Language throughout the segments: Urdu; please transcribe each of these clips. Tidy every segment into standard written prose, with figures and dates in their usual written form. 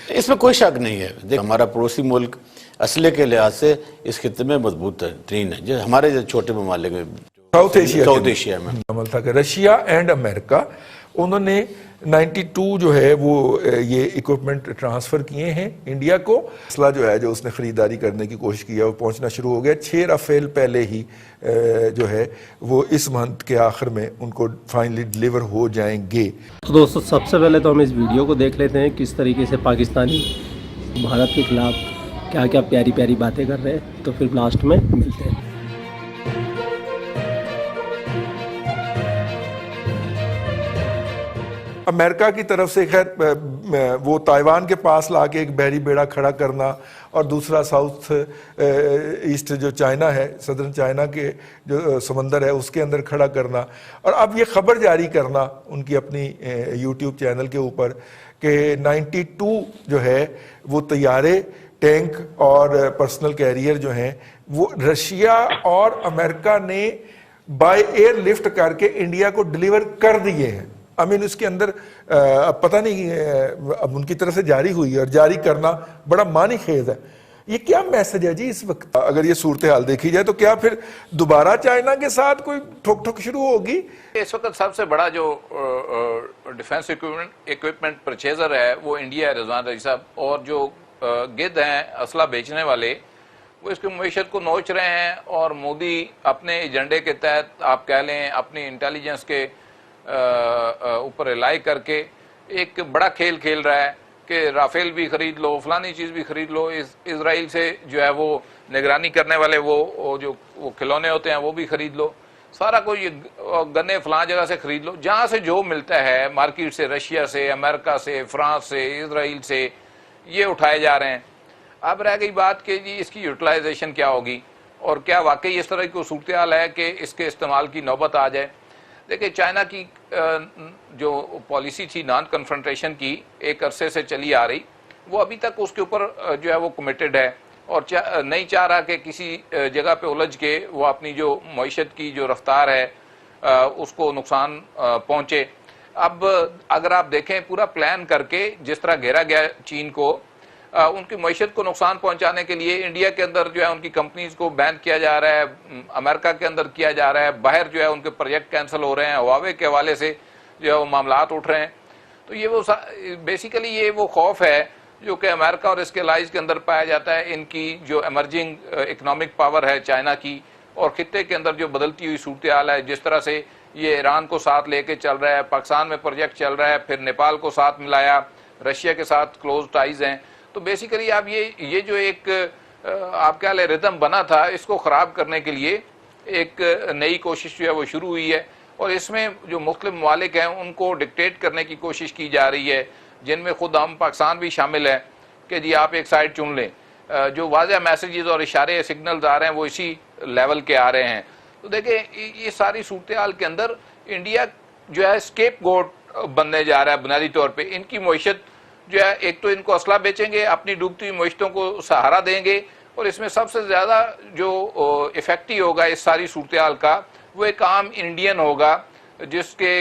اس میں کوئی شک نہیں ہے. دیکھ ہمارا پڑوسی ملک اسلحے کے لحاظ سے اس خطے میں مضبوط ترین ہے، جو ہمارے جو چھوٹے ممالک میں ساؤتھ ایشیا میں عمل تھا کہ رشیا اینڈ امریکہ انہوں نے 92 جو ہے وہ یہ اکوپمنٹ ٹرانسفر کیے ہیں انڈیا کو. اسلحہ جو ہے جو اس نے خریداری کرنے کی کوشش کی ہے وہ پہنچنا شروع ہو گیا. 6 رافیل پہلے ہی جو ہے وہ اس منتھ کے آخر میں ان کو فائنلی ڈلیور ہو جائیں گے. تو دوستو سب سے پہلے تو ہم اس ویڈیو کو دیکھ لیتے ہیں کس طریقے سے پاکستانی بھارت کے خلاف کیا کیا پیاری پیاری باتیں کر رہے ہیں، تو پھر لاسٹ میں ملتے ہیں. امریکہ کی طرف سے خیر وہ تائیوان کے پاس لا کے ایک بحری بیڑا کھڑا کرنا اور دوسرا ساؤتھ ایسٹ جو چائنا ہے، صدرن چائنا کے جو سمندر ہے اس کے اندر کھڑا کرنا، اور اب یہ خبر جاری کرنا ان کی اپنی یوٹیوب چینل کے اوپر کہ 92 جو ہے وہ طیارے، ٹینک اور پرسنل کیریئر جو ہیں وہ رشیا اور امریکہ نے بائی ایئر لفٹ کر کے انڈیا کو ڈلیور کر دیے ہیں. اس کے اندر اب پتہ نہیں اب ان کی طرف سے جاری ہوئی ہے، اور جاری کرنا بڑا معنی خیز ہے. یہ کیا میسج ہے جی اس وقت؟ اگر یہ صورتحال دیکھی جائے تو کیا پھر دوبارہ چائنا کے ساتھ کوئی ٹھوک ٹھوک شروع ہوگی؟ اس وقت سب سے بڑا جو ڈیفنس ایکوپمنٹ پرچیزر ہے وہ انڈیا ہے رضوان رضی صاحب، اور جو گد ہیں اسلحہ بیچنے والے وہ اس کی معیشت کو نوچ رہے ہیں. اور مودی اپنے ایجنڈے کے تحت آپ کہہ لیں اپنی انٹیلیجنس کے اوپر ریلائی کر کے ایک بڑا کھیل کھیل رہا ہے کہ رافیل بھی خرید لو، فلانی چیز بھی خرید لو. اسرائیل سے جو ہے وہ نگرانی کرنے والے وہ جو کھلونے ہوتے ہیں وہ بھی خرید لو، سارا کوئی گنے فلاں جگہ سے خرید لو، جہاں سے جو ملتا ہے مارکیٹ سے، رشیا سے، امریکہ سے، فرانس سے، اسرائیل سے یہ اٹھائے جا رہے ہیں. اب رہ گئی بات کہ جی اس کی یوٹیلائزیشن کیا ہوگی، اور کیا واقعی اس طرح کی صورتحال ہے کہ اس کے استعمال کی نوبت آ جائے. دیکھیں چائنا کی جو پالیسی تھی نان کنفرنٹیشن کی ایک عرصے سے چلی آ رہی، وہ ابھی تک اس کے اوپر جو ہے وہ کمیٹڈ ہے، اور نہیں چاہ رہا کہ کسی جگہ پہ الجھ کے وہ اپنی جو معیشت کی جو رفتار ہے اس کو نقصان پہنچے. اب اگر آپ دیکھیں پورا پلان کر کے جس طرح گھیرا گیا چین کو، ان کی معیشت کو نقصان پہنچانے کے لیے انڈیا کے اندر جو ہے ان کی کمپنیز کو بین کیا جا رہا ہے، امریکہ کے اندر کیا جا رہا ہے، باہر جو ہے ان کے پروجیکٹ کینسل ہو رہے ہیں، ہواوے کے حوالے سے جو ہے وہ معاملات اٹھ رہے ہیں. تو یہ وہ بیسیکلی یہ وہ خوف ہے جو کہ امریکہ اور اس کے الائز کے اندر پایا جاتا ہے. ان کی جو ایمرجنگ اکنامک پاور ہے چائنا کی، اور خطے کے اندر جو بدلتی ہوئی صورتحال ہے، جس طرح سے یہ ایران کو ساتھ لے کے چل رہا ہے، پاکستان میں پروجیکٹ چل رہا ہے، پھر نیپال کو ساتھ ملایا، رشیا کے ساتھ کلوز ٹائز ہیں. تو بیسیکلی اب یہ جو ایک آپ کہہ لیں ردم بنا تھا، اس کو خراب کرنے کے لیے ایک نئی کوشش جو ہے وہ شروع ہوئی ہے. اور اس میں جو مختلف ممالک ہیں ان کو ڈکٹیٹ کرنے کی کوشش کی جا رہی ہے، جن میں خود ہم پاکستان بھی شامل ہے کہ جی آپ ایک سائڈ چن لیں. جو واضح میسیجز اور اشارے سگنلز آ رہے ہیں وہ اسی لیول کے آ رہے ہیں. تو دیکھیں یہ ساری صورتحال کے اندر انڈیا جو ہے اسکیپ گوٹ بننے جا رہا ہے بنیادی طور پہ. ان کی معیشت جو ہے ایک تو ان کو اسلحہ بیچیں گے، اپنی ڈوبتی ہوئی معیشتوں کو سہارا دیں گے، اور اس میں سب سے زیادہ جو افیکٹی ہوگا اس ساری صورتحال کا وہ ایک عام انڈین ہوگا جس کے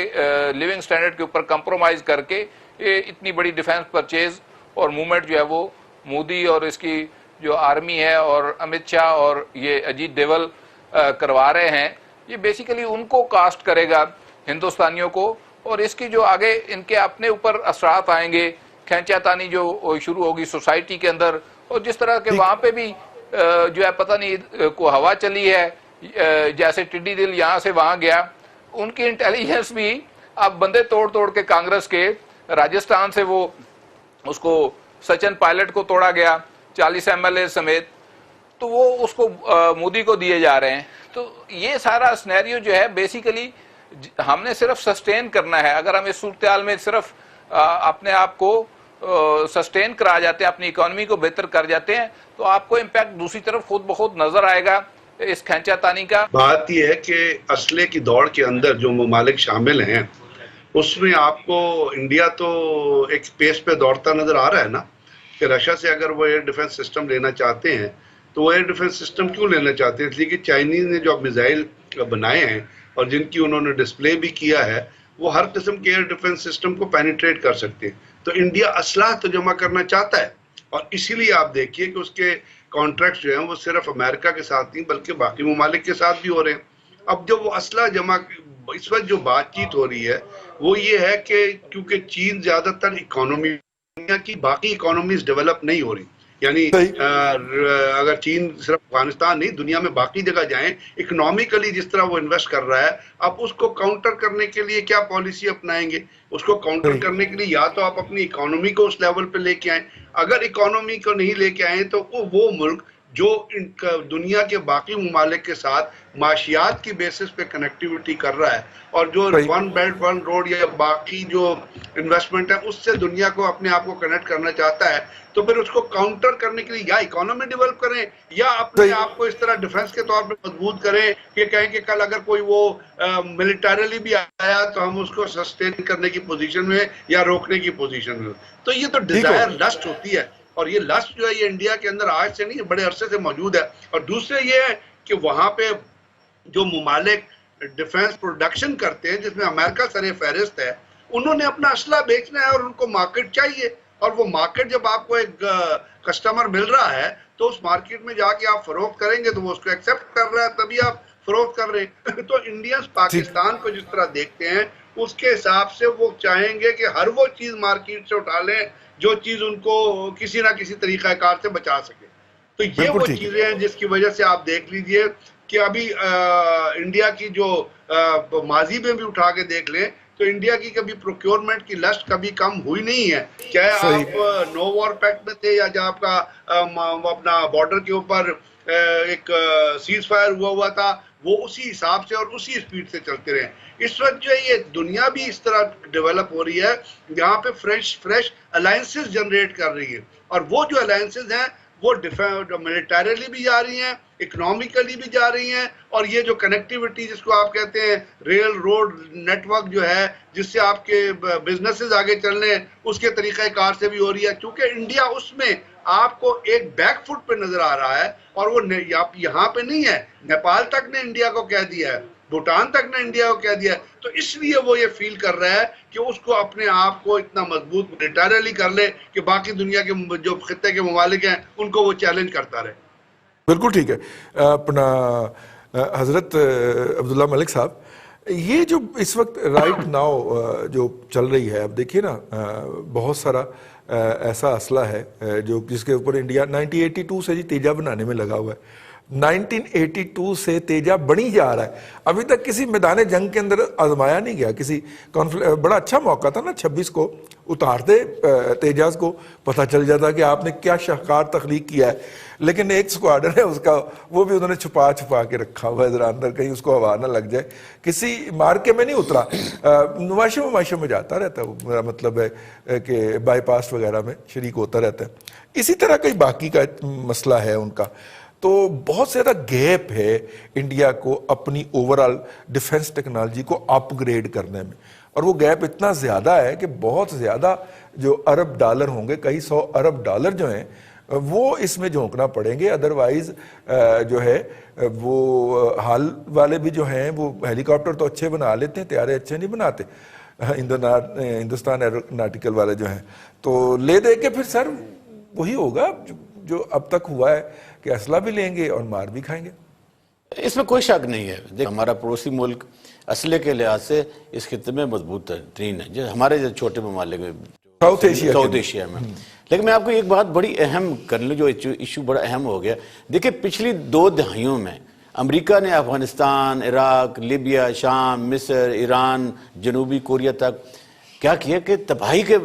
لیونگ سٹینڈرڈ کے اوپر کمپرومائز کر کے یہ اتنی بڑی ڈیفنس پرچیز اور موومنٹ جو ہے وہ مودی اور اس کی جو آرمی ہے اور امت شاہ اور یہ اجیت ڈوول کروا رہے ہیں. یہ بیسیکلی ان کو کاسٹ کرے گا ہندوستانیوں کو، اور اس کی جو آگے ان کے اپنے اوپر اثرات آئیں گے، کھینچا تانی جو شروع ہوگی سوسائٹی کے اندر. اور جس طرح کہ وہاں پہ بھی جو ہے پتہ نہیں کو ہوا چلی ہے، جیسے ٹڈی دل یہاں سے وہاں گیا، ان کی انٹیلیجنس بھی اب بندے توڑ توڑ کے کانگریس کے راجستھان سے وہ اس کو سچن پائلٹ کو توڑا گیا 40 MLA سمیت، تو وہ اس کو مودی کو دیے جا رہے ہیں. تو یہ سارا سنیریو جو ہے بیسیکلی ہم نے صرف سسٹین کرنا ہے. اگر ہم اس صورتحال میں صرف اپنے آپ کو سسٹین کرا جاتے ہیں، اپنی اکانومی کو بہتر کر جاتے ہیں، تو آپ کو امپیکٹ دوسری طرف خود بخود نظر آئے گا اس کھینچا تانی کا. بات یہ ہے کہ اسلحے کی دوڑ کے اندر جو ممالک شامل ہیں اس میں آپ کو انڈیا تو ایک پیس پہ دوڑتا نظر آ رہا ہے نا، کہ رشیا سے اگر وہ ایئر ڈیفنس سسٹم لینا چاہتے ہیں تو وہ ایئر ڈیفنس سسٹم کیوں لینا چاہتے ہیں؟ اس لیے کہ چائنیز نے جو میزائل بنائے ہیں اور جن کی انہوں نے ڈسپلے بھی کیا ہے وہ ہر قسم کے ایئر ڈیفنس سسٹم کو پینیٹریٹ کر سکتے ہیں. تو انڈیا اسلحہ تو جمع کرنا چاہتا ہے، اور اسی لیے آپ دیکھیے کہ اس کے کانٹریکٹ جو ہیں وہ صرف امریکہ کے ساتھ نہیں بلکہ باقی ممالک کے ساتھ بھی ہو رہے ہیں۔ اب جو وہ اسلحہ جمع، اس وقت جو بات چیت ہو رہی ہے وہ یہ ہے کہ کیونکہ چین زیادہ تر اکانومی، دنیا کی باقی اکانومیز ڈیولپ نہیں ہو رہی، یعنی اگر چین صرف افغانستان نہیں دنیا میں باقی جگہ جائیں، اکنامیکلی جس طرح وہ انویسٹ کر رہا ہے، اب اس کو کاؤنٹر کرنے کے لیے کیا پالیسی اپنائیں گے؟ اس کو کاؤنٹر کرنے کے لیے یا تو آپ اپنی اکانومی کو اس لیول پہ لے کے آئیں، اگر اکانومی کو نہیں لے کے آئیں تو وہ ملک جو دنیا کے باقی ممالک کے ساتھ معاشیات کی بیسس پہ کنیکٹیوٹی کر رہا ہے، اور جو ون بیلٹ ون روڈ یا باقی جو انویسٹمنٹ ہے اس سے دنیا کو اپنے آپ کو کنیکٹ کرنا چاہتا ہے، تو پھر اس کو کاؤنٹر کرنے کے لیے یا اکانومی ڈیولپ کریں یا اپنے آپ کو اس طرح ڈیفنس کے طور پہ مضبوط کریں کہ کہیں کہ کل اگر کوئی وہ ملٹریلی بھی آیا تو ہم اس کو سسٹین کرنے کی پوزیشن میں یا روکنے کی پوزیشن میں۔ تو یہ تو ڈیزائر لسٹ ہوتی ہے، اور یہ لسٹ جو ہے یہ انڈیا کے اندر آج سے نہیں بڑے عرصے سے موجود ہے۔ اور دوسرے یہ ہے کہ وہاں پہ جو ممالک ڈیفنس پروڈکشن کرتے ہیں جس میں امریکہ سر فہرست ہے، انہوں نے اپنا اسلحہ بیچنا ہے اور ان کو مارکیٹ چاہیے، اور وہ مارکیٹ جب آپ کو ایک کسٹمر مل رہا ہے تو اس مارکیٹ میں جا کے آپ فروخت کریں گے تو وہ اس کو ایکسیپٹ کر رہا ہے، تبھی آپ فروخت کر رہے ہیں۔ تو انڈینز پاکستان کو جس طرح دیکھتے ہیں اس کے حساب سے وہ چاہیں گے کہ ہر وہ چیز مارکیٹ سے اٹھا لیں جو چیز ان کو کسی نہ کسی طریقہ کار سے بچا سکے۔ تو یہ وہ چیزیں ہیں جس کی وجہ سے آپ دیکھ لیجئے کہ ابھی انڈیا کی جو ماضی میں بھی اٹھا کے دیکھ لیں تو انڈیا کی کبھی پروکیورمنٹ کی لسٹ کبھی کم ہوئی نہیں ہے، چاہے آپ نو وار پیکٹ میں تھے یا جب آپ کا اپنا بارڈر کے اوپر ایک سیز فائر ہوا تھا، وہ اسی حساب سے اور اسی اسپیڈ سے چلتے رہے۔ اس وقت جو ہے یہ دنیا بھی اس طرح ڈیولپ ہو رہی ہے، یہاں پہ فریش الائنسز جنریٹ کر رہی ہے، اور وہ جو الائنسز ہیں وہ ملٹریلی بھی جا رہی ہیں، اکنامیکلی بھی جا رہی ہیں، اور یہ جو کنیکٹیوٹی جس کو آپ کہتے ہیں ریل روڈ نیٹ ورک جو ہے جس سے آپ کے بزنسز آگے چلنے اس کے طریقہ کار سے بھی ہو رہی ہے، کیونکہ انڈیا اس میں آپ کو ایک بیک فٹ پہ نظر آ رہا ہے، اور وہ یہاں پہ نہیں ہے، نیپال تک نے انڈیا کو کہہ دیا ہے، بھوٹان تک نے انڈیا کو کہہ دیا ہے، تو اس لیے وہ یہ فیل کر رہا ہے کہ اس کو اپنے آپ کو اتنا مضبوط ملٹریلی کر لے کہ باقی دنیا کے جو خطے کے ممالک ہیں ان کو وہ چیلنج کرتا رہے۔ بالکل ٹھیک ہے اپنا حضرت عبداللہ ملک صاحب، یہ جو اس وقت رائٹ ناؤ جو چل رہی ہے، اب دیکھیے نا بہت سارا ایسا اسلحہ ہے جو جس کے اوپر انڈیا 1982 سے جی تیجا بنانے میں لگا ہوا ہے، 1982 سے تیجا بنی جا رہا ہے، ابھی تک کسی میدان جنگ کے اندر آزمایا نہیں گیا، کسی بڑا اچھا موقع تھا نا 26 کو اتارتے تیجاز کو، پتہ چل جاتا کہ آپ نے کیا شاہکار تخلیق کیا ہے، لیکن ایک سکواڈر ہے اس کا وہ بھی انہوں نے چھپا کے رکھا ہوا ہے ذرا اندر، کہیں اس کو ہوا نہ لگ جائے، کسی مارکے میں نہیں اترا، نمائشوں میں جاتا رہتا ہے، میرا مطلب ہے کہ بائی پاس وغیرہ میں شریک ہوتا رہتا ہے۔ اسی طرح کئی باقی کا مسئلہ ہے ان کا، تو بہت زیادہ گیپ ہے انڈیا کو اپنی اوورآل ڈیفنس ٹیکنالوجی کو اپ گریڈ کرنے میں، اور وہ گیپ اتنا زیادہ ہے کہ بہت زیادہ جو ارب ڈالر ہوں گے، کئی 100 ارب ڈالر جو ہیں وہ اس میں جھونکنا پڑیں گے، ادروائز جو ہے وہ حال والے بھی جو ہیں وہ ہیلی کاپٹر تو اچھے بنا لیتے ہیں، طیارے اچھے نہیں بناتے، ہندوستان ایروناٹیکل والے جو ہیں، تو لے دے کے پھر سر وہی ہوگا جو اب تک ہوا ہے کہ اسلحہ بھی لیں گے اور مار بھی کھائیں گے۔ اس میں کوئی شک نہیں ہے، دیکھ ہمارا پڑوسی ملک اسلحے کے لحاظ سے اس خطے میں مضبوط ترین ہے، جو ہمارے جو چھوٹے ممالک ساؤتھ ایشیا میں۔ لیکن میں آپ کو ایک بات بڑی اہم کر لوں، جو ایشو بڑا اہم ہو گیا، دیکھیں پچھلی 2 دہائیوں میں امریکہ نے افغانستان، عراق، لیبیا، شام، مصر، ایران، جنوبی کوریا تک کیا کیا کہ تباہی کے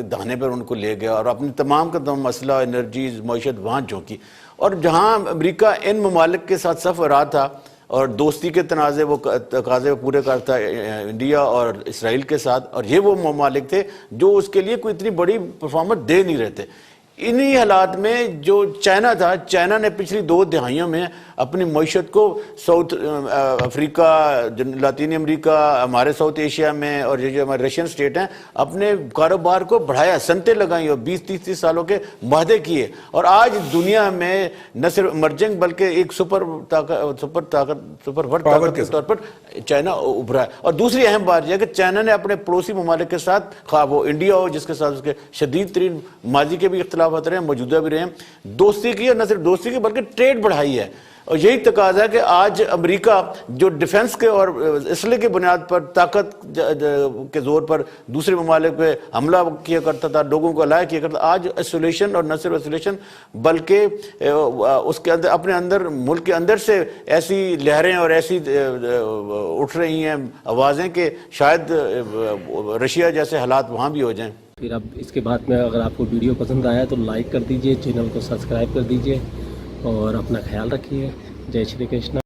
دہانے پر ان کو لے گیا اور اپنی تمام کا تمام اسلحہ، انرجیز، معیشت وہاں جھونکی، اور جہاں امریکہ ان ممالک کے ساتھ صف رہا تھا اور دوستی کے تقاضے پورے کرتا انڈیا اور اسرائیل کے ساتھ، اور یہ وہ ممالک تھے جو اس کے لیے کوئی اتنی بڑی پرفارمنس دے نہیں رہے تھے۔ انہی حالات میں جو چائنا تھا، چائنا نے پچھلی 2 دہائیوں میں اپنی معیشت کو ساؤتھ افریقہ، لاطینی امریکہ، ہمارے ساؤتھ ایشیا میں اور یہ جو ہمارے رشین اسٹیٹ ہیں، اپنے کاروبار کو بڑھایا، صنعتیں لگائیں اور 20-30 سالوں کے معاہدے کیے، اور آج دنیا میں نہ صرف ایمرجنگ بلکہ ایک سپر ورلڈ طاقت کے طور پر چائنا ابھرا ہے۔ اور دوسری اہم بات یہ ہے کہ چائنا نے اپنے پڑوسی ممالک کے ساتھ، خواہ وہ انڈیا ہو جس کے ساتھ اس کے شدید ترین ماضی کے بھی اختلافات رہے ہیں، موجودہ بھی رہے ہیں، دوستی کی، اور نہ صرف دوستی کی بلکہ ٹریڈ بڑھائی ہے۔ اور یہی تقاضا ہے کہ آج امریکہ جو ڈیفنس کے اور اسلحے کی بنیاد پر، طاقت کے زور پر دوسرے ممالک پہ حملہ کیا کرتا تھا، لوگوں کو الائے کیا کرتا، آج ایسولیشن، اور نہ صرف ایسولیشن بلکہ اس کے اندر، اپنے اندر، ملک کے اندر سے ایسی لہریں اور ایسی اٹھ رہی ہیں آوازیں کہ شاید رشیا جیسے حالات وہاں بھی ہو جائیں۔ پھر اب اس کے بعد میں اگر آپ کو ویڈیو پسند آیا تو لائک کر دیجئے، چینل کو سبسکرائب کر دیجئے اور اپنا خیال رکھیے۔ جے شری کرشنا۔